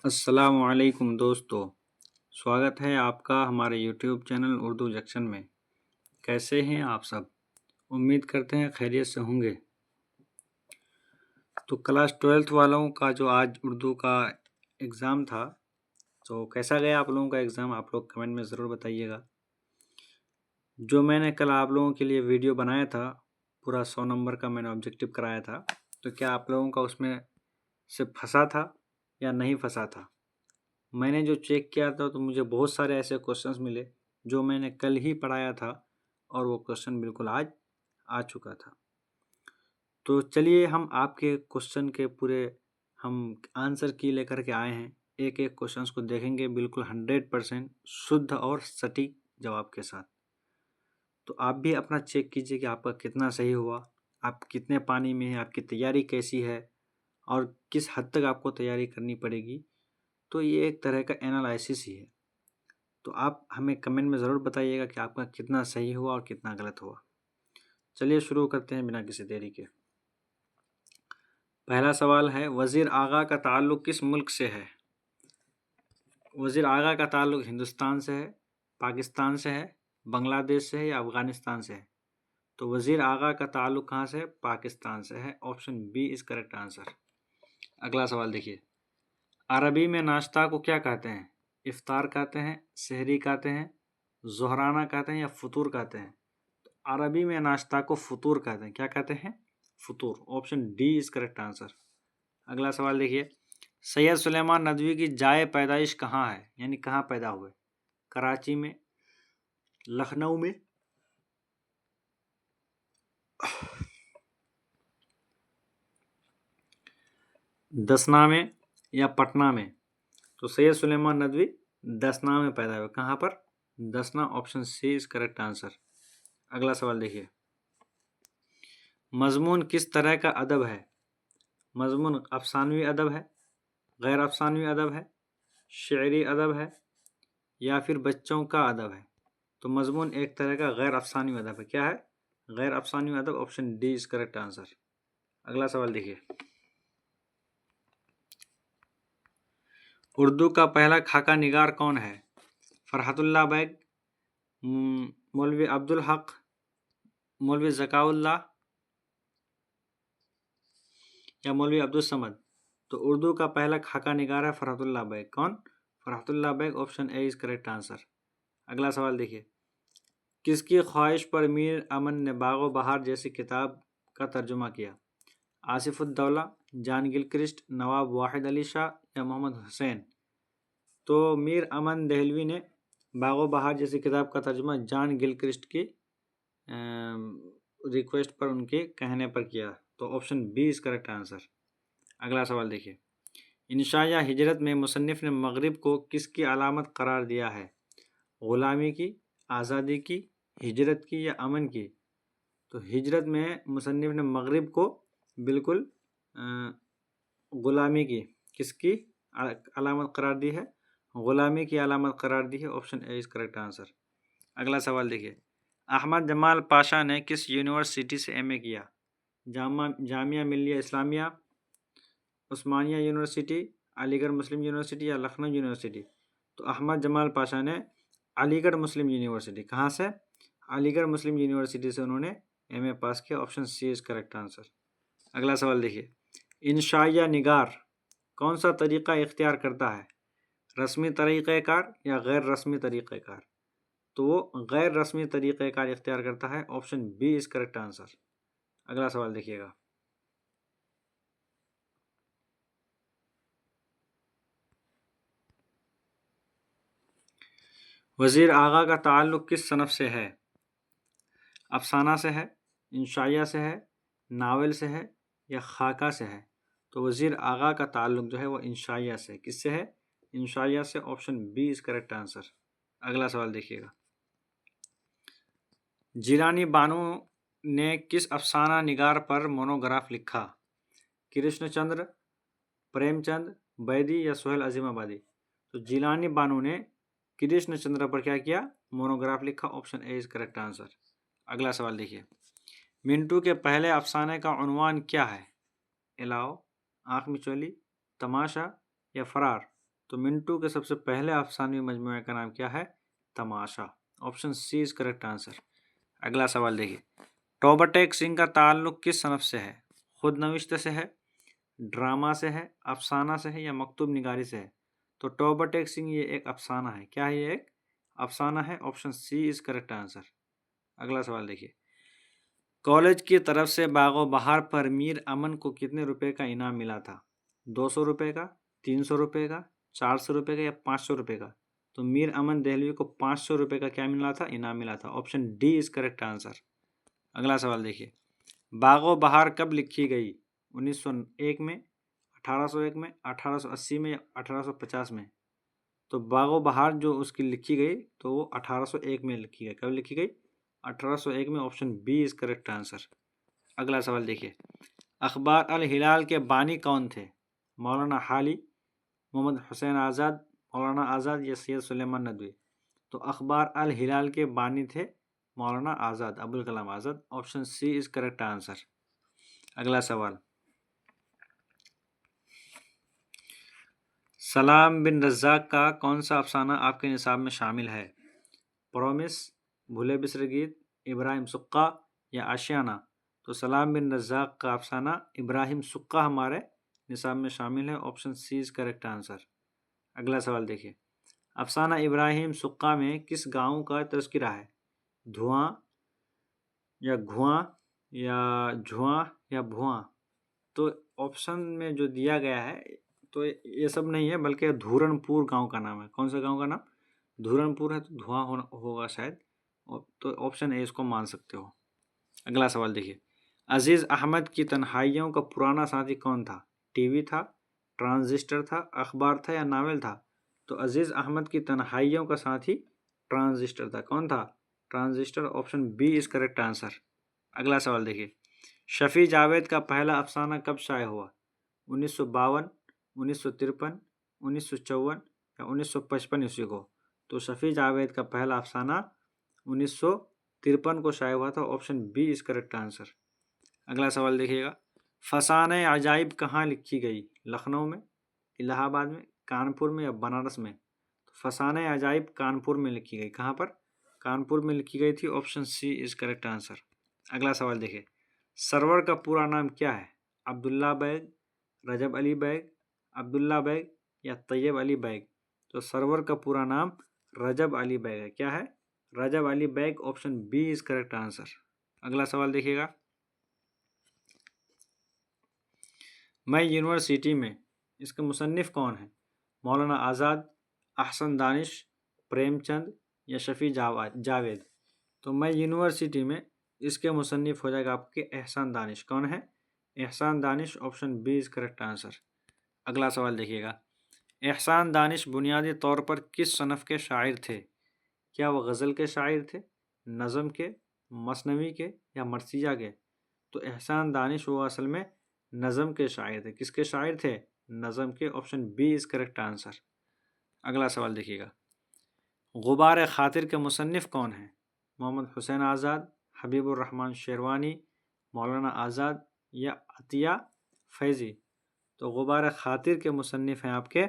अस्सलामुअलैकुम दोस्तों, स्वागत है आपका हमारे यूट्यूब चैनल उर्दू जंक्शन में। कैसे हैं आप सब? उम्मीद करते हैं खैरियत से होंगे। तो क्लास 12th वालों का जो आज उर्दू का एग्ज़ाम था, तो कैसा गया आप लोगों का एग्ज़ाम? आप लोग कमेंट में ज़रूर बताइएगा। जो मैंने कल आप लोगों के लिए वीडियो बनाया था, पूरा 100 नंबर का मैंने ऑब्जेक्टिव कराया था, तो क्या आप लोगों का उसमें से फंसा था या नहीं फंसा था? मैंने जो चेक किया था तो मुझे बहुत सारे ऐसे क्वेश्चंस मिले जो मैंने कल ही पढ़ाया था और वो क्वेश्चन बिल्कुल आज आ चुका था। तो चलिए हम आपके क्वेश्चन के पूरे हम आंसर की लेकर के आए हैं। एक एक क्वेश्चंस को देखेंगे बिल्कुल 100% शुद्ध और सटीक जवाब के साथ। तो आप भी अपना चेक कीजिए कि आपका कितना सही हुआ, आप कितने पानी में हैं, आपकी तैयारी कैसी है और किस हद तक आपको तैयारी करनी पड़ेगी। तो ये एक तरह का एनालिसिस ही है। तो आप हमें कमेंट में ज़रूर बताइएगा कि आपका कितना सही हुआ और कितना गलत हुआ। चलिए शुरू करते हैं बिना किसी देरी के। पहला सवाल है, वज़ीर आगा का ताल्लुक़ किस मुल्क से है? वज़ीर आगा का ताल्लुक़ हिंदुस्तान से है, पाकिस्तान से है, बांग्लादेश से है या अफ़गानिस्तान से है? तो वज़ीर आगा का ताल्लुक़ कहाँ से है? पाकिस्तान से है। Option B is correct answer. अगला सवाल देखिए, अरबी में नाश्ता को क्या कहते हैं? इफ्तार कहते हैं, सहरी कहते हैं, ज़ोहराना कहते हैं या फ़ुतूर कहते हैं? अरबी में नाश्ता को फतूर कहते हैं। क्या कहते हैं? फतूर। Option D is correct answer. अगला सवाल देखिए, सैयद सुलेमान नदवी की जाए पैदाइश कहाँ है, यानी कहाँ पैदा हुए? कराची में, लखनऊ में, दसना में या पटना में? तो सैयद सुलेमान नदवी दसना में पैदा हुए। कहाँ पर? Dasna. Option C is correct answer. अगला सवाल देखिए, मजमून किस तरह का अदब है? मजमून अफसानवी अदब है, गैर अफसानवी अदब है, शेरी अदब है या फिर बच्चों का अदब है? तो मजमून एक तरह का गैर अफसानी अदब है। क्या है? गैर अफसानी अदब। Option D is correct answer. अगला सवाल देखिए, उर्दू का पहला खाका निगार कौन है? फरहतुल्लाह बैग, मौलवी अब्दुल हक, मौलवी ज़काउल्लाह या मौलवी अब्दुल समद? तो उर्दू का पहला खाका निगार है फरहतुल्लाह बैग। कौन? Farhatullah Baig. Option A is correct answer. अगला सवाल देखिए, किसकी ख्वाहिश पर मीर अमन ने बागो बहार जैसी किताब का तर्जुमा किया? आसिफुद्दौला, जान गिलक्रिस्ट, नवाब वाहिद अली शाह या मोहम्मद हुसैन? तो मीर अमन दहलवी ने बागो बहार जैसी किताब का तर्जुमा जान गिलक्रिस्ट की रिक्वेस्ट पर, उनके कहने पर किया। तो option B is correct answer. अगला सवाल देखिए, इंशा या हिजरत में मुसन्निफ ने मगरिब को किसकी अलामत करार दिया है? ग़ुलामी की, आज़ादी की, हिजरत की या अमन की? तो हिजरत में मुसन्निफ ने मगरिब को बिल्कुल ग़ुलामी की, किसकी अलामत करार दी है? ग़ुलामी की अलामत करार दी है। Option A is correct answer. अगला सवाल देखिए, अहमद जमाल पाशा ने किस यूनिवर्सिटी से एमए किया? जामिया मिल्लिया इस्लामिया, उस्मानिया यूनिवर्सिटी, अलीगढ़ मुस्लिम यूनिवर्सिटी या लखनऊ यूनिवर्सिटी? तो अहमद जमाल पाशा ने अलीगढ़ मुस्लिम यूनिवर्सिटी, कहाँ से? अलीगढ़ मुस्लिम यूनिवर्सिटी से उन्होंने एमए पास किया। Option C is correct answer. अगला सवाल देखिए, इंशा या निगार कौन सा तरीक़ा इख्तियार करता है? रस्मी तरीक़ेकार या गैर रस्मी तरीक़ेकार? तो वो गैर रस्मी तरीक़ेकार इख्तियार करता है। Option B is correct answer. अगला सवाल देखिएगा, वज़ीर आगा का ताल्लुक़ किस सनफ़ से है? अफसाना से है, इंशाइया से है, नावल से है या खाका से है? तो वज़ीर आगा का ताल्लुक़ जो है वो इंशाइया से। किससे है? इंशाइया से। Option B is correct answer. अगला सवाल देखिएगा, जिलानी बानो ने किस अफसाना निगार पर मोनोग्राफ लिखा? कृष्णचंद्र, प्रेमचंद, बैदी या सोहेल अजीमाबादी? तो जिलानी बानो ने कृष्णचंद्र पर क्या किया? मोनोग्राफ लिखा। Option A is correct answer. अगला सवाल देखिए, मिंटू के पहले अफसाने का उन्वान क्या है? इलाओ, आँख मिचौली, तमाशा या फरार? तो मिंटू के सबसे पहले अफसानवी मजमूए का नाम क्या है? तमाशा। Option C is correct answer. अगला सवाल देखिए, टॉबर टेक सिंह का ताल्लुक किस सनफ से है? खुद नविश्त से है, ड्रामा से है, अफसाना से है या मकतूब निगारी से है? तो टॉबर टेक सिंह ये एक अफसाना है। क्या है? ये एक अफसाना है। Option C is correct answer. अगला सवाल देखिए, कॉलेज की तरफ से बागो बहार पर मीर अमन को कितने रुपए का इनाम मिला था? 200 रुपए का, 300 रुपए का, 400 रुपए का या 500 रुपए का? तो मीर अमन दहलवी को 500 रुपए का क्या मिला था? इनाम मिला था। Option D is correct answer. अगला सवाल देखिए, बागो बहार कब लिखी गई? 1901 में, 1801 में, 1880 में या 1850 में? तो बागो बहार जो उसकी लिखी गई तो वो 1801 में लिखी गई। कब लिखी गई? 1801 में। Option B is correct answer. अगला सवाल देखिए, अखबार अल हिलाल के बानी कौन थे? मौलाना हाली, मोहम्मद हुसैन आज़ाद, मौलाना आज़ाद या सैयद सुलेमान नदवी? तो अखबार अल हिलाल के बानी थे Maulana Azad, Abul Kalam Azad. Option C is correct answer. अगला सवाल, सलाम बिन रज़्ज़ाक का कौन सा अफसाना आपके निसाब में शामिल है? प्रॉमिस, भूले बिसरे गीत, इब्राहिम सुक्का या आशियाना? तो सलाम बिन रज़्ज़ाक का अफसाना इब्राहिम सुक्का हमारे निसाब में शामिल है। Option C is correct answer. अगला सवाल देखिए, अफसाना इब्राहिम सुक्का में किस गांव का तज़किरा है? धुआं या घुआं या झुआं या भुआं? तो ऑप्शन में जो दिया गया है तो ये सब नहीं है, बल्कि धूरनपुर गांव का नाम है। कौन सा गांव का नाम? धूरनपुर है, तो धुआं होगा शायद। तो ऑप्शन ए इसको मान सकते हो। अगला सवाल देखिए, अजीज़ अहमद की तन्हाइयों का पुराना साथी कौन था? टीवी था, ट्रांजिस्टर था, अखबार था या नावल था? तो अजीज़ अहमद की तन्हाइयों का साथी ट्रांजिस्टर था। कौन था? Transistor. Option B is correct answer. अगला सवाल देखिए, शफी जावेद का पहला अफसाना कब शाये हुआ? 1952, 1953, 1954 या 1955 ईस्वी को? तो शफी जावेद का पहला अफसाना 1953 को शाये हुआ था। Option B is correct answer. अगला सवाल देखिएगा, फसाने अजाइब कहाँ लिखी गई? लखनऊ में, इलाहाबाद में, कानपुर में या बनारस में? तो फसाने अजाइब कानपुर में लिखी गई। कहाँ पर? कानपुर में लिखी गई थी। Option C is correct answer. अगला सवाल देखिए, सरवर का पूरा नाम क्या है? अब्दुल्ला बैग, रजब अली बैग, अब्दुल्ला बैग या तैयब अली बैग? तो सरवर का पूरा नाम रजब अली बैग है। क्या है? Rajab Ali Baig. Option B is correct answer. अगला सवाल देखिएगा, मैं यूनिवर्सिटी में, इसके मुसन्निफ कौन है? मौलाना आज़ाद, अहसन दानिश, प्रेमचंद या शफ़ी जावेद? तो मैं यूनिवर्सिटी में इसके मुसन्निफ हो जाएगा आपके एहसान दानिश। कौन है? Ehsan Danish. Option B is correct answer. अगला सवाल देखिएगा, एहसान दानिश बुनियादी तौर पर किस सनफ़ के शायर थे? क्या वह गज़ल के शायर थे, नज़म के, मसनवी के या मरसिया के? तो एहसान दानिश वो असल में नज़म के शायर थे। किसके शायर थे? नज़म के। Option B is correct answer. अगला सवाल देखिएगा, गुबार खातिर के मुसन्निफ़ कौन हैं? मोहम्मद हुसैन आज़ाद, हबीबुर रहमान शेरवानी, मौलाना आज़ाद या अतिया फैज़ी? तो गुबार खातिर के मुसन्निफ़ हैं आपके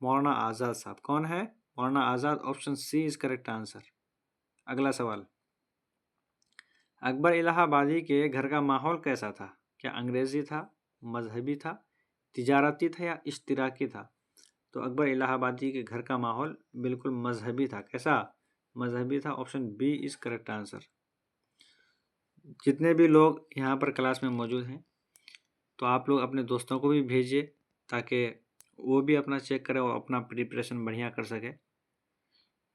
मौलाना आज़ाद साहब। कौन है? Maulana Azad. Option C is correct answer. अगला सवाल, अकबर इलाहाबादी के घर का माहौल कैसा था? क्या अंग्रेज़ी था, मजहबी था, तिजारती था या इश्तिराकी था? तो अकबर इलाहाबादी के घर का माहौल बिल्कुल मजहबी था। कैसा? मजहबी था। Option B is correct answer. जितने भी लोग यहाँ पर क्लास में मौजूद हैं तो आप लोग अपने दोस्तों को भी भेजिए ताकि वो भी अपना चेक करें और अपना प्रिपरेशन बढ़िया कर सके।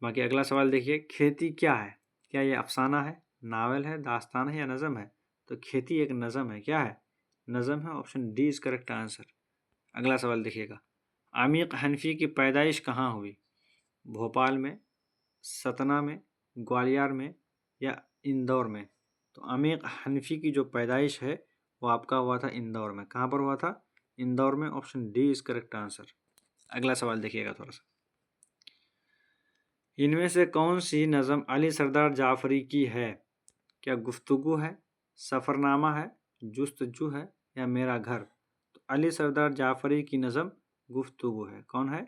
बाकी अगला सवाल देखिए, खेती क्या है? क्या ये अफसाना है, नावल है, दास्तान है या नज़म है? तो खेती एक नज़म है। क्या है? नज़म है। Option D is correct answer. अगला सवाल देखिएगा, आमिर हनफी की पैदाइश कहाँ हुई? भोपाल में, सतना में, ग्वालियर में या इंदौर में? तो आमिर हनफी की जो पैदाइश है वो आपका हुआ था इंदौर में। कहाँ पर हुआ था? इंदौर में। Option D is correct answer. अगला सवाल देखिएगा थोड़ा सा, इनमें से कौन सी नज़म अली सरदार जाफरी की है? क्या गुफ्तगू है, सफ़रनामा है, जुस्तजू है या मेरा घर? तो अली सरदार जाफरी की नज़म गुफ्तगू है। कौन है?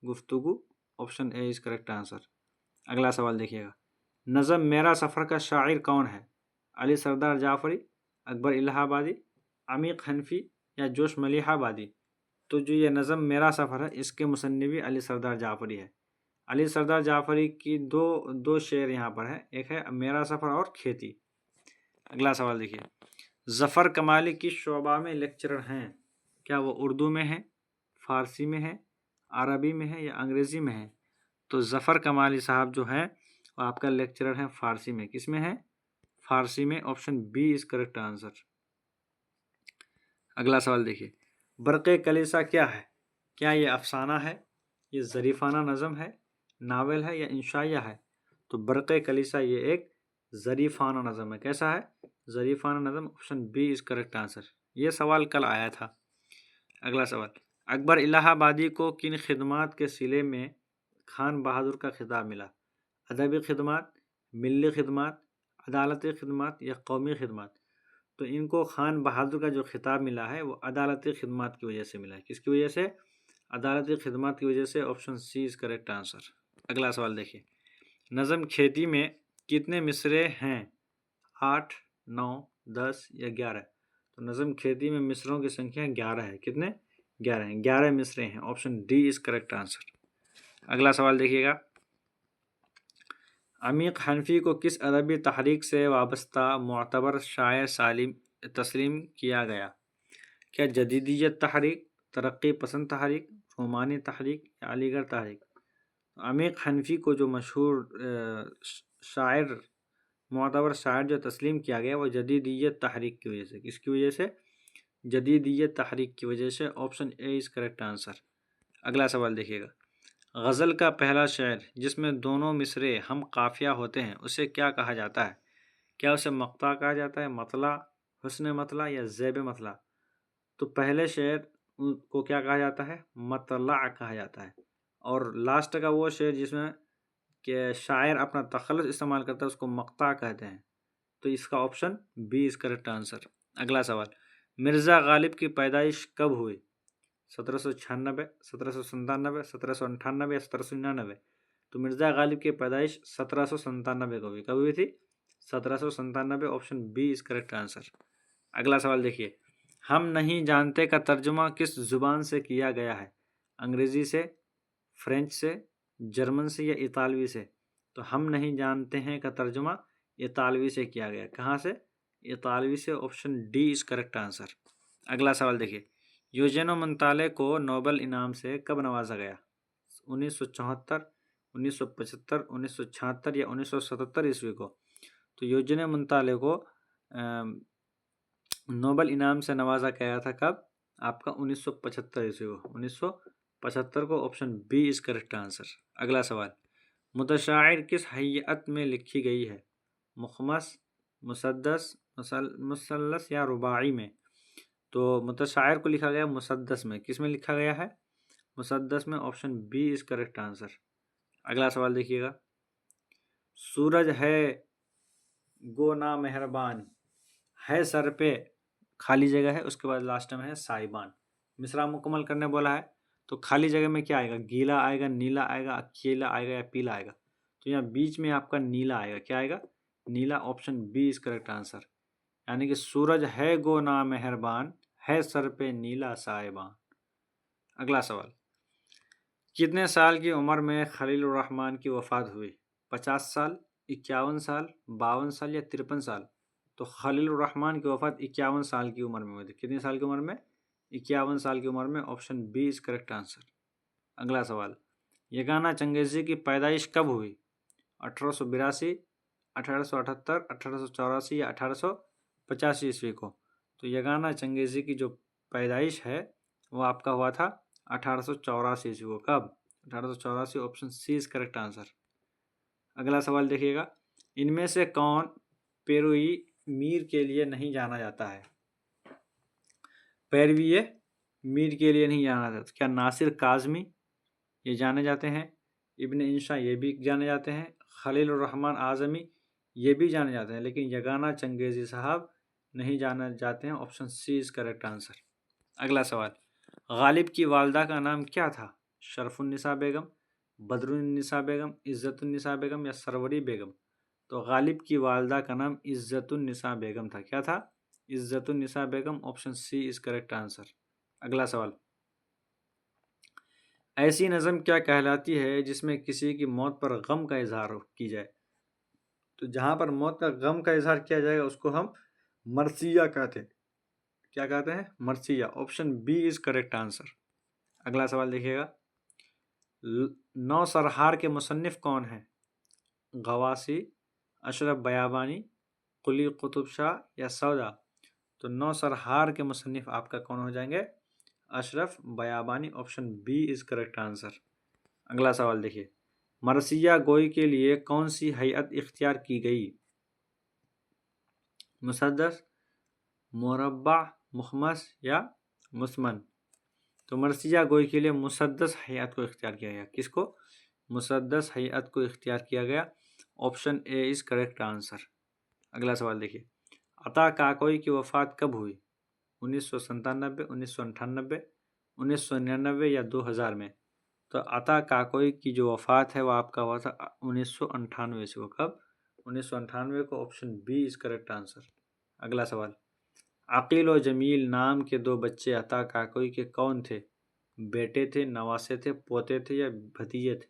गुफ्तगू, option A is correct answer. अगला सवाल देखिएगा, नज़म मेरा सफ़र का शायर कौन है? अली सरदार जाफ़री, अकबर इलाहाबादी, अमीक हनफी या जोश मलिहाबादी? तो जो ये नज़म मेरा सफ़र है इसके मुसन्निफ़ अली सरदार जाफ़री है। अली सरदार जाफ़री की दो शेर यहाँ पर है, एक है मेरा सफ़र और खेती। अगला सवाल देखिए, ज़फ़र कमाली किस शोबा में लेक्चरर हैं? क्या वो उर्दू में है, फ़ारसी में है, अरबी में है या अंग्रेज़ी में है? तो ज़फ़र कमाली साहब जो हैं वो आपका लेक्चरर हैं फ़ारसी में। किस में है? फ़ारसी में, option B is correct answer. अगला सवाल देखिए, बरक़े कलीसा क्या है? क्या ये अफ़साना है, ये ज़रीफ़ाना नज़म है, नावल है या इंशाइया है? तो बरक़े कलीसा ये एक ज़रीफ़ाना नज़म है। कैसा है? ज़रीफ़ाना नज़म, option B is correct answer. ये सवाल कल आया था। अगला सवाल, अकबर इलाहाबादी को किन खिदमात के सिले में खान बहादुर का खिताब मिला? अदबी खिदमात, मिली खिदमात, अदालती खिदमात या कौमी खिदमात? तो इनको खान बहादुर का जो खिताब मिला है वो अदालती खिदमात की वजह से मिला है। किसकी वजह से? अदालती खिदमात की वजह से, option C is correct answer. अगला सवाल देखिए, नज़म खेती में कितने मिसरे हैं? 8, 9, 10 या 11? तो नज़म खेती में मिसरों की संख्या 11 है। कितने? 11 हैं। 11 मिसरे हैं, option D is correct answer. अगला सवाल देखिएगा, अमीक हनफी को किस अदबी तहरीक से वाबस्ता मुअतबर शायर सालिम तस्लीम किया गया? क्या जदीदियत तहरीक, तरक्की पसंद तहरीक, रोमानी तहरीक या अलीगढ़ तहरीक? अमीक हनफी को जो मशहूर शायर, मुअतबर शायर जो तस्लीम किया गया वो जदीदियत तहरीक की वजह से। किसकी वजह से? जदीदियत तहरीक की वजह से, option A is correct answer. अगला सवाल देखिएगा, गज़ल का पहला शेर जिसमें दोनों मिसरे हम काफिया होते हैं उसे क्या कहा जाता है? क्या उसे मक्ता कहा जाता है, मतला, हुस्न मतला या ज़ेब मतला? तो पहले शेर को क्या कहा जाता है? मतला कहा जाता है। और लास्ट का वो शेर जिसमें कि शायर अपना तखल्लुस इस्तेमाल करता है उसको मक्ता कहते हैं। तो इसका option B is correct answer. अगला सवाल, मिर्ज़ा गालिब की पैदाइश कब हुई? 1796, 1797, 1798 या 1799? तो मिर्ज़ा गालिब की पैदाइश 1797 को हुई। कब हुई थी? 1797, option B is correct answer. अगला सवाल देखिए, हम नहीं जानते का तर्जुमा किस ज़ुबान से किया गया है? अंग्रेज़ी से, फ्रेंच से, जर्मन से या इतालवी से? तो हम नहीं जानते हैं का तर्जुमा इतालवी से किया गया। कहाँ से? इतालवी से, option D is correct answer. अगला सवाल देखिए, यूजेनो मंताले को नोबेल इनाम से कब नवाजा गया? 1974, 1975, 1976 या 1977 ईस्वी को? तो यूजेनो मंताले को नोबेल इनाम से नवाजा गया था कब? आपका 1975 ईस्वी को। 1975 को, option B is correct answer. अगला सवाल, मुतशाइर किस हैयत में लिखी गई है? मुखमस, मुसद्दस, मुसल्लस या रुबाई में? तो मुतशाइर को लिखा गया मुसद्दस में। किस में लिखा गया है? मुसद्दस में, option B is correct answer. अगला सवाल देखिएगा, सूरज है गो ना मेहरबान, है सर पे खाली जगह है, उसके बाद लास्ट में है साइबान। मिसरा मुकम्मल करने बोला है तो खाली जगह में क्या आएगा? गीला आएगा, नीला आएगा, अकेला आएगा या पीला आएगा? तो यहाँ बीच में आपका नीला आएगा। क्या आएगा? नीला, option B is correct answer. यानी कि सूरज है गो ना मेहरबान, है सर पे नीला साइबान। अगला सवाल, कितने साल की उम्र में खलीलुर रहमान की वफ़ात हुई? 50 साल, 51 साल, 52 साल या 53 साल? तो खलीलुर रहमान की वफ़ात 51 साल की उम्र में हुई थी। कितनी साल की उम्र में? 51 साल की उम्र में, option B is correct answer. अगला सवाल, यगाना चंगेज़ी की पैदाइश कब हुई? 1882, 1878, 1884 या 1885 ईस्वी को? तो यगाना चंगेज़ी की जो पैदाइश है वो आपका हुआ था 1884 ईस्वी को। कब? 1884, option C is correct answer. अगला सवाल देखिएगा, इनमें से कौन पेरुई मीर के लिए नहीं जाना जाता है? पैरवी मीर के लिए नहीं जाना जाता। क्या नासिर काज़मी ये जाने जाते हैं? इब्न इंशा ये भी जाने जाते हैं। खलीलुर रहमान आज़मी ये भी जाने जाते हैं, लेकिन यगाना चंगेज़ी साहब नहीं जाने जाते हैं। Option C is correct answer. अगला सवाल, गालिब की वालदा का नाम क्या था? शरफुन्निसा बेगम, बदरुन्निसा बेगम, इज्जतुन्निसा बेगम या सरवरी बेगम? तो गालिब की वालदा का नाम इज्जतुन्निसा बेगम था। क्या था? Izzatunnisa Begum. Option C is correct answer. अगला सवाल, ऐसी नज़म क्या कहलाती है जिसमें किसी की मौत पर गम का इजहार की जाए? तो जहाँ पर मौत का गम का इजहार किया जाएगा उसको हम मरसिया कहते हैं। क्या कहते हैं? मरसिया। Option B is correct answer. अगला सवाल देखिएगा, नौ सरहार के मुसन्निफ कौन हैं? गवासी, अशरफ बयाबानी, कुली कुतुब शाह या सौदा? तो नौ सरहार के मुसन्निफ आपका कौन हो जाएंगे? Ashraf Biyabani. Option B is correct answer. अगला सवाल देखिए, मरसिया गोई के लिए कौन सी हैयत इख्तियार की गई? मुसद्दस, मुरब्बा, मुखमस या मुसमन? तो मरसिया गोई के लिए मुसद्दस हैयत को इख्तियार किया गया। किसको? मुसद्दस हैयत को इख्तियार किया गया। Option A is correct answer. अगला सवाल देखिए, अता काकोई की वफ़ात कब हुई? 1997, 1998, 1999 या 2000 में? तो अता काकोई की जो वफ़ात है वो आपका हुआ था 1998 से। वो कब? 1998 को। Option B is correct answer. अगला सवाल, अकील और जमील नाम के दो बच्चे अता काकोई के कौन थे? बेटे थे, नवासे थे, पोते थे या भतीजे थे?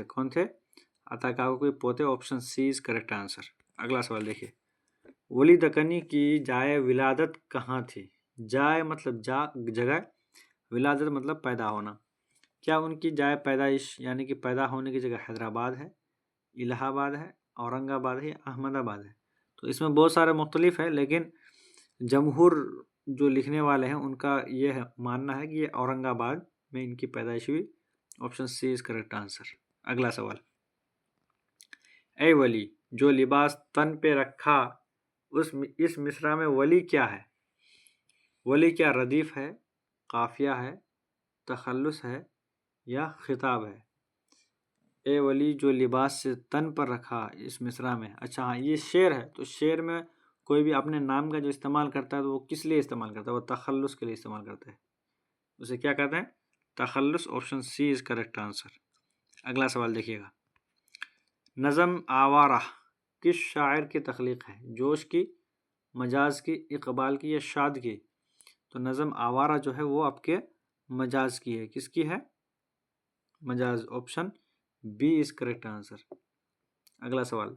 कौन थे? अता काकोई के पोते। Option C is correct answer. अगला सवाल देखिए, वली दक्कनी की जाए विलादत कहाँ थी? जाए मतलब जगह, विलादत मतलब पैदा होना। क्या उनकी जाए पैदाइश यानी कि पैदा होने की जगह हैदराबाद है, इलाहाबाद है, औरंगाबाद है या अहमदाबाद है? तो इसमें बहुत सारे मुख्तलिफ है, लेकिन जमहूर जो लिखने वाले हैं उनका ये है मानना है कि ये औरंगाबाद में इनकी पैदाइश हुई। Option C is correct answer. अगला सवाल, ए वली जो लिबास तन पे रखा इस मिसरा में वली क्या है? वली क्या रदीफ है, काफिया है, तखल्लुस है या खिताब है? ए वली जो लिबास से तन पर रखा इस मिसरा में। अच्छा हाँ, ये शेर है। तो शेर में कोई भी अपने नाम का जो इस्तेमाल करता है तो वो किस लिए इस्तेमाल करता है? वो तखल्लुस के लिए इस्तेमाल करता है। उसे क्या कहते हैं? तखल्लुस। Option C is correct answer. अगला सवाल देखिएगा, नज़म आवारा किस शायर की तख्लीक है? जोश की, मजाज की, इकबाल की या शाद की? तो नज़म आवारा जो है वो आपके मजाज की है। किसकी है? Majaz. Option B is correct answer. अगला सवाल,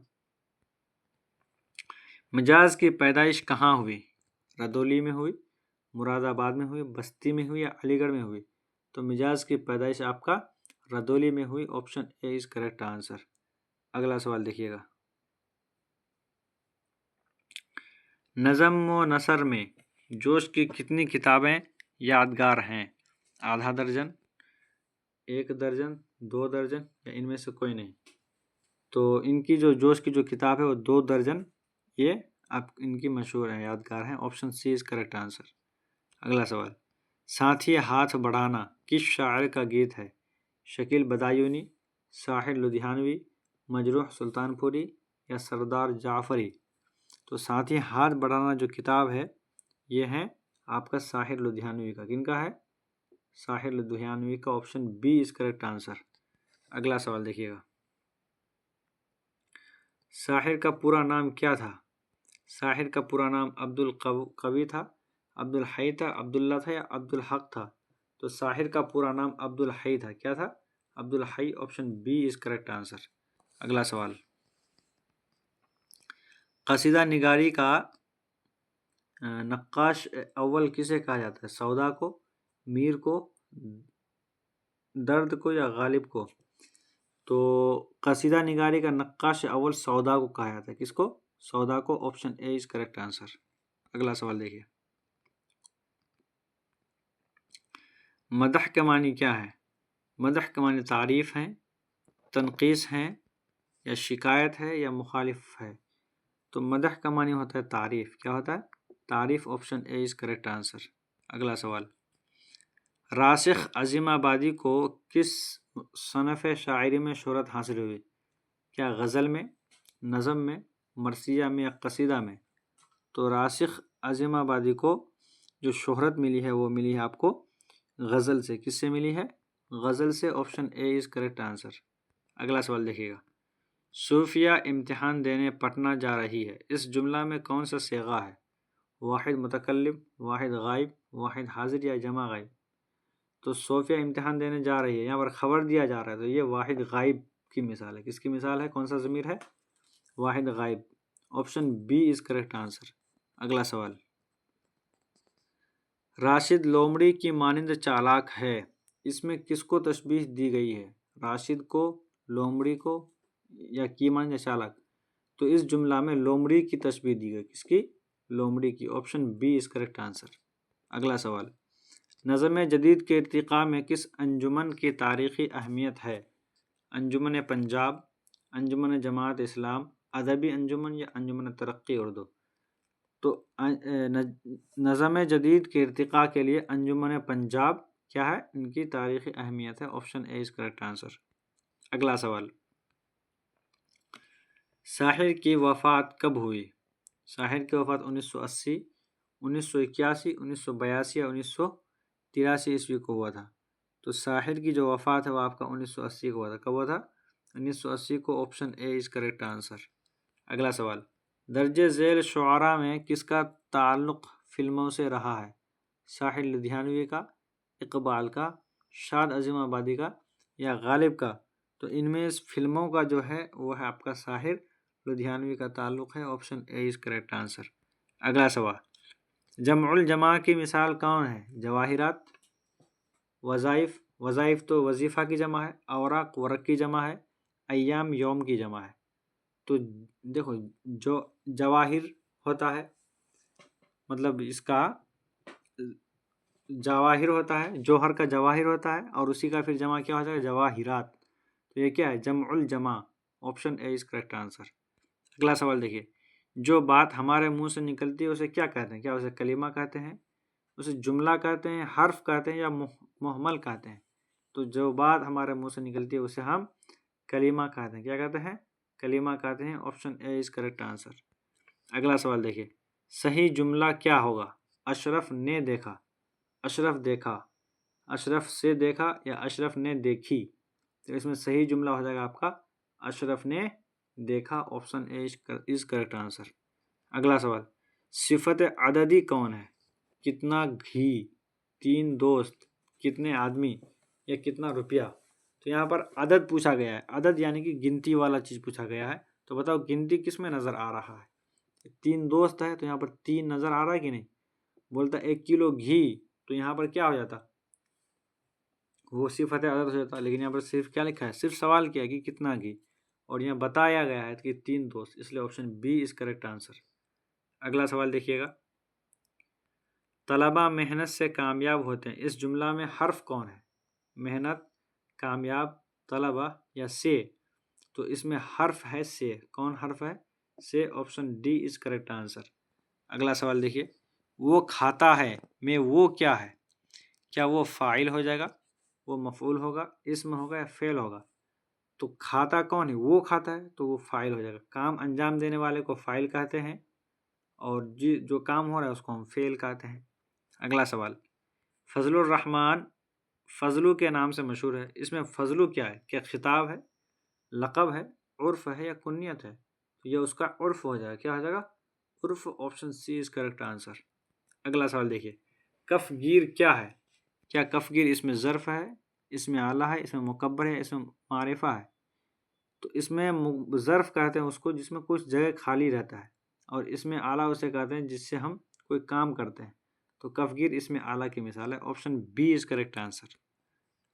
मजाज की पैदाइश कहाँ हुई? रदौली में हुई, मुरादाबाद में हुई, बस्ती में हुई या अलीगढ़ में हुई? तो मिजाज की पैदाइश आपका रदौली में हुई। Option A is correct answer. अगला सवाल देखिएगा, नज़म व नसर में जोश की कितनी किताबें यादगार हैं? आधा दर्जन, एक दर्जन, 2 दर्जन या इनमें से कोई नहीं? तो इनकी जो जोश की जो किताब है वो 2 दर्जन ये आप इनकी मशहूर है, यादगार हैं। Option C is correct answer. अगला सवाल, साथी हाथ बढ़ाना किस शायर का गीत है? शकील बदायूनी, साहिर लुधियानवी, मजरूह सुल्तानपुरी या सरदार जाफरी? तो साथी हाथ बढ़ाना जो किताब है ये है आपका साहिर लुधियानवी का। किनका है? साहिर लुधियानवी का। Option B is correct answer. अगला सवाल देखिएगा, साहिर का पूरा नाम क्या था? साहिर का पूरा नाम अब्दुल कवी था, अब्दुल हई था, अब्दुल्ला था या अब्दुल हक था? तो साहिर का पूरा नाम अब्दुल हई था। क्या था? Abdul Hai. Option B is correct answer. अगला सवाल, कसीदा निगारी का नक्काश अव्वल किसे कहा जाता है? सौदा को, मीर को, दर्द को या गालिब को? तो कसीदा निगारी का नक्काश अव्वल सौदा को कहा जाता है। किसको? सौदा को। Option A is correct answer. अगला सवाल देखिए, मदह के मानी क्या है? मदह के मानी तारीफ है, तनकीस है या शिकायत है या मुखालिफ है? तो मदह का मानी होता है तारीफ। क्या होता है? तारीफ। Option A is correct answer. अगला सवाल, राशिख अज़ीमाबादी को किस सनफ़ शायरी में शोहरत हासिल हुई? क्या गज़ल में, नज़म में, मरसिया में या कसीदा में? तो राशिख अज़ीमाबादी को जो शोहरत मिली है वो मिली है आपको गज़ल से। किससे मिली है? गज़ल से। Option A is correct answer. अगला सवाल देखिएगा, सूफिया इम्तिहान देने पटना जा रही है, इस जुमला में कौन सा सेगा है? वाहिद मुतकल्लिम, वाहिद गायब, वाहिद हाजिर या जमा गायब? तो सोफिया इम्तिहान देने जा रही है, यहाँ पर खबर दिया जा रहा है, तो ये वाहिद गायब की मिसाल है। किसकी मिसाल है? कौन सा ज़मीर है? वाहिद गायब। Option B is correct answer. अगला सवाल, राशिद लोमड़ी की मानिंद चालाक है, इसमें किसको तशबीह दी गई है? राशिद को, लोमड़ी को या की मानिंद चालाक? तो इस जुमला में लोमड़ी की तशबीह दी गई। किसकी? लोमड़ी की। Option B is correct answer. अगला सवाल, नज़म जदीद के इर्तिक़ा में किस अंजुमन की तारीख़ी अहमियत है? अंजुमन पंजाब, अंजुमन जमात इस्लाम, अदबी अंजुमन या अंजुमन तरक्की उर्दू? तो नज़म जदीद के इर्तिक़ा के लिए अंजुमन पंजाब क्या है? इनकी तारीख़ी अहमियत है। Option A is correct answer. अगला सवाल, साहिर की वफ़ात कब हुई? साहिर की वफ़ात 1980, 1981, 1982 या 1983 ईस्वी को हुआ था। तो साहिर की जो वफ़ात है वो आपका 1980 को हुआ था। कब हुआ था? 1980 को। Option A is correct answer. अगला सवाल, दर्जे ज़ेल शुआरा में किसका ताल्लुक़ फ़िल्मों से रहा है? साहिर लुधियानवी का, इकबाल का, शाद अज़ीमाबादी का या गालिब का? तो इनमें इस फिल्मों का जो है वो है आपका साहिर लुधियानवी का ताल्लुक़ है। Option A is correct answer. अगला सवाल, जमउल जमा की मिसाल कौन है? जवाहिरात, वज़ाइफ, वज़ाइफ तो वजीफ़ा की जमा है, औराक वरक की जमा है, अय्याम यौम की जमा है? तो देखो, जो जवाहिर होता है मतलब इसका जवाहिर होता है, जौहर का जवाहिर होता है, और उसी का फिर जमा क्या हो जाएगा? जवाहिरात। तो ये क्या है? जमउल जमा। Option A is correct answer. अगला सवाल देखिए, जो बात हमारे मुंह से निकलती है उसे क्या कहते हैं? क्या उसे कलीमा कहते हैं, उसे जुमला कहते हैं, हर्फ कहते हैं या मुहम्मल कहते हैं? तो जो बात हमारे मुंह से निकलती है उसे हम कलीमा कहते हैं। क्या कहते हैं? कलीमा कहते हैं। Option A is correct answer. अगला सवाल देखिए, सही जुमला क्या होगा? अशरफ ने देखा, अशरफ देखा, अशरफ से देखा या अशरफ ने देखी? तो इसमें सही जुमला हो जाएगा आपका अशरफ ने देखा। Option A is correct answer. अगला सवाल, सिफत अददी कौन है? कितना घी, 3 दोस्त, कितने आदमी या कितना रुपया? तो यहाँ पर अदद पूछा गया है। अदद यानी कि गिनती वाला चीज़ पूछा गया है। तो बताओ गिनती किस में नज़र आ रहा है? 3 दोस्त है तो यहाँ पर 3 नज़र आ रहा है कि नहीं? बोलता 1 किलो घी, तो यहाँ पर क्या हो जाता? वो सिफत अदद हो जाता। लेकिन यहाँ पर सिर्फ क्या लिखा है? सिर्फ सवाल किया कि कितना घी, और यहाँ बताया गया है कि 3 दोस्त, इसलिए option B is correct answer. अगला सवाल देखिएगा, तलबा मेहनत से कामयाब होते हैं, इस जुमला में हर्फ कौन है? मेहनत, कामयाब, तलबा या से? तो इसमें हर्फ है से। कौन हर्फ है? से। Option D is correct answer. अगला सवाल देखिए, वो खाता है में वो क्या है? क्या वो फ़ाइल हो जाएगा, वो मफ़ऊल होगा, इसम होगा या फ़ेल होगा? तो खाता कौन है? वो खाता है तो वो फ़ाइल हो जाएगा। काम अंजाम देने वाले को फ़ाइल कहते हैं, और जो काम हो रहा है उसको हम फ़ेल कहते हैं। अगला सवाल, फजलुर रहमान फजलू के नाम से मशहूर है, इसमें फजलू क्या है? क्या खिताब है, लक़ब है, उर्फ़ है या कुन्नियत है? तो यह उसका उर्फ़ हो जाएगा। क्या हो जाएगा? उर्फ़। Option C is correct answer. अगला सवाल देखिए, कफ़गीर क्या है? क्या कफ़गीर इसमें ज़र्फ़ है, इसमें आला है, इसमें मुकब्बर है, इसमें मारिफ़ा है? तो इसमें ज़र्फ़ कहते हैं उसको जिसमें कुछ जगह खाली रहता है, और इसमें आला उसे कहते हैं जिससे हम कोई काम करते हैं। तो कफ़गीर इसमें आला की मिसाल है। Option B is correct answer.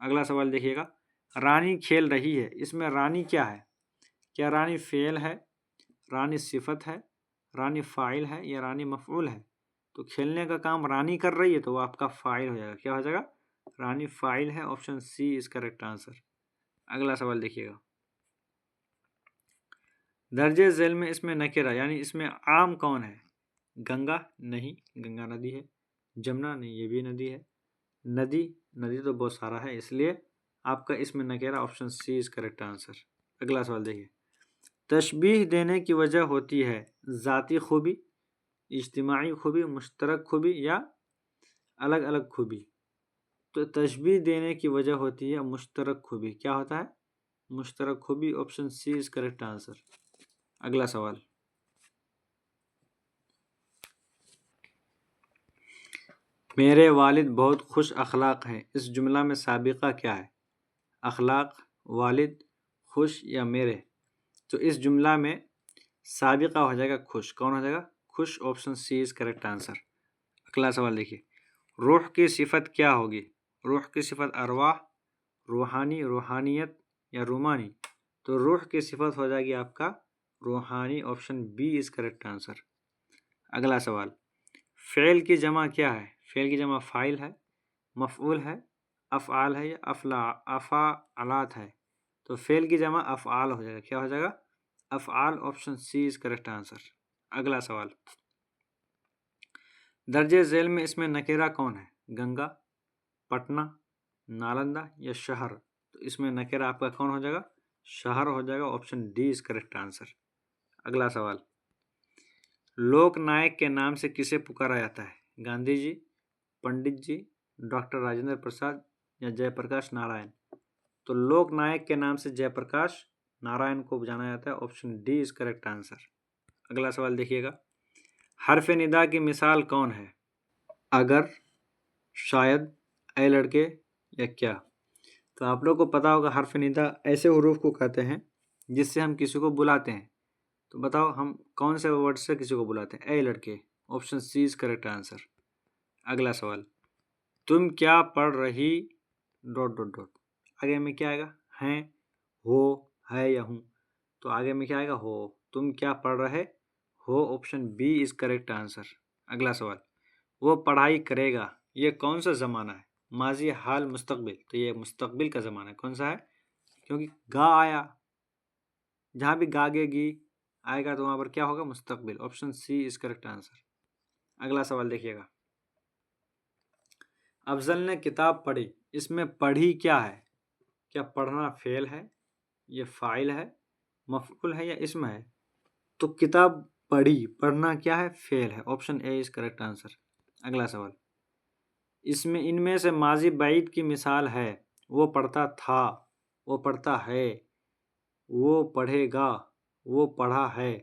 अगला सवाल देखिएगा, रानी खेल रही है, इसमें रानी क्या है? क्या रानी फ़ेल है, रानी सिफत है, रानी फ़ाइल है या रानी मफ़ऊल है? तो खेलने का काम रानी कर रही है तो वो आपका फ़ाइल हो जाएगा। क्या हो जाएगा? रानी फ़ाइल है। Option C is correct answer. अगला सवाल देखिएगा, दर्जे झेल में इसमें नकेरा यानी इसमें आम कौन है? गंगा नहीं, गंगा नदी है। जमुना नहीं, ये भी नदी है। नदी, नदी तो बहुत सारा है, इसलिए आपका इसमें नकेरा option C is correct answer. अगला सवाल देखिए, तशबीह देने की वजह होती है ज़ाती खूबी, इज्तिमाई खूबी, मुश्तरक खूबी या अलग अलग खूबी। तो तशबीह देने की वजह होती है मुश्तरक खूबी। क्या होता है? मुश्तरक खूबी। Option C is correct answer. अगला सवाल, मेरे वालिद बहुत खुश अखलाक हैं, इस जुमला में साबिका क्या है? अखलाक, वालिद, खुश या मेरे? तो इस जुमला में साबिका हो जाएगा खुश। कौन हो जाएगा? खुश। Option C is correct answer. अगला सवाल देखिए, रूह की सिफत क्या होगी? रूह की सिफत अरवाह, रूहानी, रूहानियत या रूमानी? तो रूह की सिफत हो जाएगी आपका रूहानी। Option B is correct answer. अगला सवाल, फ़ेल की जमा क्या है? फ़ेल की जमा फ़ाइल है, मफ़ऊल है, अफ़आल है या अफ़ाअलात है? तो फ़ेल की जमा अफ़आल हो जाएगा। क्या हो जाएगा? अफ़आल। Option C is correct answer. अगला सवाल, दर्जे झेल में इसमें नकेरा कौन है? गंगा, पटना, नालंदा या शहर? तो इसमें नकेरा आपका कौन हो जाएगा? शहर हो जाएगा। Option D is correct answer. अगला सवाल, लोक नायक के नाम से किसे पुकारा जाता है? गांधी जी, पंडित जी, डॉक्टर राजेंद्र प्रसाद या जयप्रकाश नारायण? तो लोक नायक के नाम से जयप्रकाश नारायण को जाना जाता है। Option D is correct answer. अगला सवाल देखिएगा, हर्फ निदा की मिसाल कौन है? अगर, शायद, ऐ लड़के या क्या? तो आप लोग को पता होगा हर्फ निदा ऐसे हुरूफ को कहते हैं जिससे हम किसी को बुलाते हैं। तो बताओ हम कौन से वर्ड से किसी को बुलाते हैं? ऐ लड़के। Option C is correct answer. अगला सवाल, तुम क्या पढ़ रही डॉट डॉट डॉट? आगे में क्या आएगा? हैं, हो, है या हूँ? तो आगे में क्या आएगा? हो। तुम क्या पढ़ रहे हो? Option B is correct answer. अगला सवाल, वो पढ़ाई करेगा, ये कौन सा ज़माना है? माजी, हाल, मुस्तकबिल? तो ये मुस्तकबिल का ज़माना है। कौन सा है? क्योंकि गा आया, जहाँ भी गागेगी आएगा तो वहाँ पर क्या होगा? मुस्तकबिल। Option C is correct answer. अगला सवाल देखिएगा, अफजल ने किताब पढ़ी, इसमें पढ़ी क्या है? क्या पढ़ना फेल है, ये फाइल है, मफूल है या इसम है? तो किताब पढ़ी, पढ़ना क्या है? फेल है। Option A is correct answer. अगला सवाल, इसमें इनमें से माजी बैद की मिसाल है? वो पढ़ता था, वो पढ़ता है, वो पढ़ेगा, वो पढ़ा है?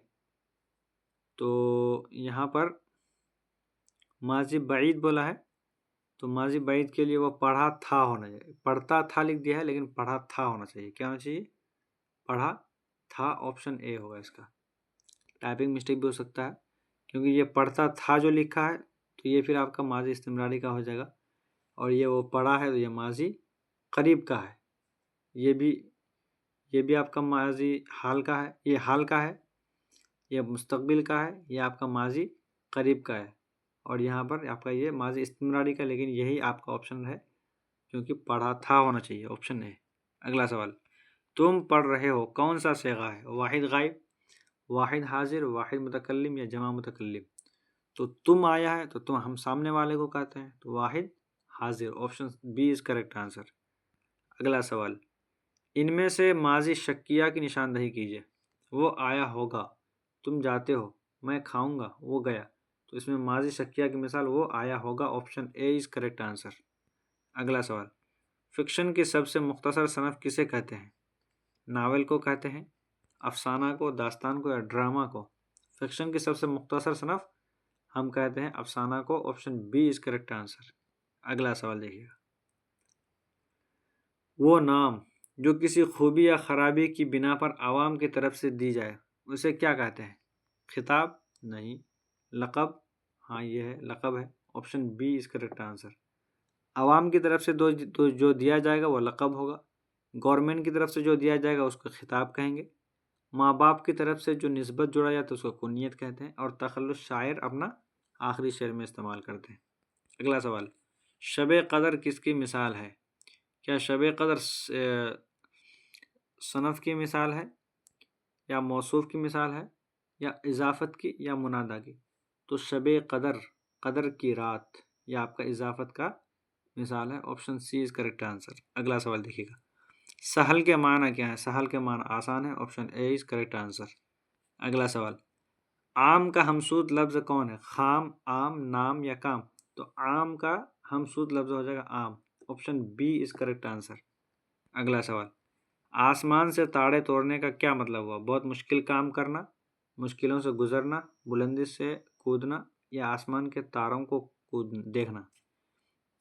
तो यहाँ पर माजी बैद बोला है, तो माजी बैद के लिए वो पढ़ा था होना चाहिए। पढ़ता था लिख दिया है लेकिन पढ़ा था होना चाहिए। क्या होना चाहिए? पढ़ा था। ऑप्शन ए होगा इसका। टाइपिंग मिस्टेक भी हो सकता है क्योंकि ये पढ़ता था जो लिखा है तो ये फिर आपका माजी इस्तिमरारी का हो जाएगा, और ये वो पढ़ा है तो ये माजी करीब का है। ये भी आपका माजी हाल का है, ये हाल का है, ये मुस्तकबिल का है, ये आपका माजी करीब का है, और यहाँ पर आपका ये माजी इस्तिमरारी का। लेकिन यही आपका ऑप्शन है क्योंकि पढ़ा था होना चाहिए। Option A. अगला सवाल, तुम पढ़ रहे हो कौन सा सेगा है? वाहिद गायब, वाहिद हाजिर, वाहिद मुतकल्लिम या जमा मुतकल्लिम? तो तुम आया है तो तुम हम सामने वाले को कहते हैं, तो वाहिद हाजिर। Option B is correct answer. अगला सवाल, इनमें से माजी शक्किया की निशानदही कीजिए। वो आया होगा, तुम जाते हो, मैं खाऊंगा, वो गया। तो इसमें माजी शक्किया की मिसाल वो आया होगा। Option A is correct answer. अगला सवाल, फिक्शन की सबसे मुख्तसर सनफ किसे कहते हैं? नावल को कहते हैं, अफसाना को, दास्तान को या ड्रामा को? फिक्शन की सबसे मुख्तसर सनफ हम कहते हैं अफसाना को। Option B is correct answer. अगला सवाल देखिएगा, वो नाम जो किसी खूबी या खराबी की बिना पर आवाम की तरफ से दी जाए उसे क्या कहते हैं? खिताब? नहीं। लक़ब? हाँ ये है, लक़ब है। Option B is correct answer. आवाम की तरफ से जो दिया जाएगा वो लक़ब होगा। गवर्नमेंट की तरफ से जो दिया जाएगा उसको खिताब कहेंगे। माँ बाप की तरफ से जो निस्बत जोड़ा जाता है उसको कुनियत कहते हैं। और तखल्लुस शायर अपना आखिरी शेर में इस्तेमाल करते हैं। अगला सवाल, शब कदर किसकी मिसाल है? क्या शब कदर सनफ़ की मिसाल है, या मौसूफ़ की मिसाल है, या इजाफ़त की, या मुनादा की? तो शब कदर, कदर की रात, ये आपका इजाफत का मिसाल है। Option C is correct answer. अगला सवाल देखिएगा, सहल के माना क्या है? सहल के माना आसान है। Option A is correct answer. अगला सवाल, आम का हमसूद लफ्ज़ कौन है? खाम, आम, नाम या काम? तो आम का हमसूद लफ्ज़ हो जाएगा आम। Option B is correct answer. अगला सवाल, आसमान से ताड़े तोड़ने का क्या मतलब हुआ? बहुत मुश्किल काम करना, मुश्किलों से गुजरना, बुलंदी से कूदना या आसमान के तारों को देखना?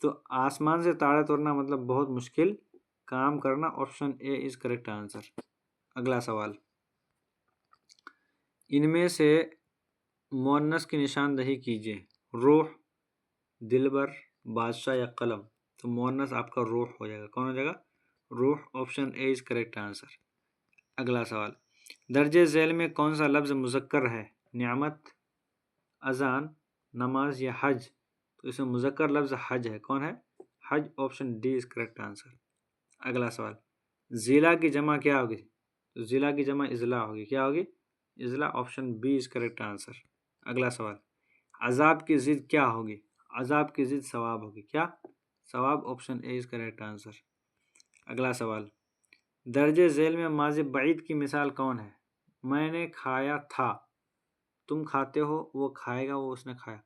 तो आसमान से ताड़े तोड़ना मतलब बहुत मुश्किल काम करना। Option A is correct answer. अगला सवाल, इनमें से मुअन्नस की निशानदही कीजिए। रूह, दिलबर, बादशाह या कलम? तो मुअन्नस आपका रूह हो जाएगा। कौन हो जाएगा? रूह। Option A is correct answer. अगला सवाल, दर्जे झैल में कौन सा लफ्ज़ मुज़क्कर है? नियामत, अजान, नमाज या हज? तो इसमें मुज़क्कर लफ्ज़ हज है। कौन है? हज। Option D is correct answer. अगला सवाल, ज़िला की जमा क्या होगी? तो ज़िला की जमा इज़ला होगी। क्या होगी? इज़ला। Option B is correct answer. अगला सवाल, अजाब की ज़िद क्या होगी? अजाब की ज़िद सवाब होगी। क्या? सवाब। Option A is correct answer. अगला सवाल, दर्जे झैल में माज़ी बईद की मिसाल कौन है? मैंने खाया था, तुम खाते हो, वो खाएगा, वो उसने खाया।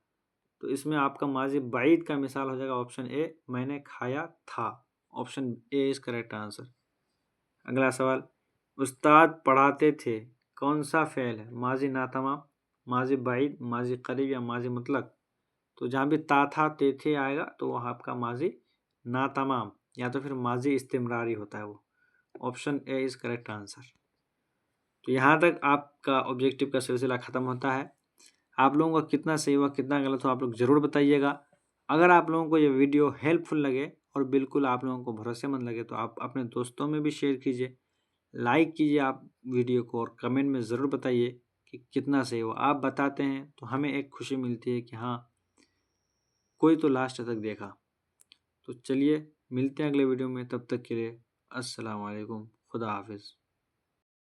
तो इसमें आपका माज़ी बईद का मिसाल हो जाएगा ऑप्शन ए, मैंने खाया था। Option A is correct answer. अगला सवाल, उस्ताद पढ़ाते थे कौन सा फ़ेल है? माज़ी नातमाम, माज़ी बईद, माज़ी करीब या माज़ी मुतलक? तो जहाँ भी ता था ते थे आएगा तो वह आपका माज़ी नातमाम या तो फिर माज़ी इस्तिमरारी होता है वो। Option A is correct answer. तो यहाँ तक आपका ऑब्जेक्टिव का सिलसिला ख़त्म होता है। आप लोगों का कितना सही हुआ कितना गलत हुआ आप लोग ज़रूर बताइएगा। अगर आप लोगों को ये वीडियो हेल्पफुल लगे और बिल्कुल आप लोगों को भरोसेमंद लगे तो आप अपने दोस्तों में भी शेयर कीजिए, लाइक कीजिए आप वीडियो को और कमेंट में ज़रूर बताइए कि कितना सही हुआ। आप बताते हैं तो हमें एक खुशी मिलती है कि हाँ, कोई तो लास्ट तक देखा। तो चलिए मिलते हैं अगले वीडियो में, तब तक के लिए अस्सलाम वालेकुम, खुदा हाफिज़।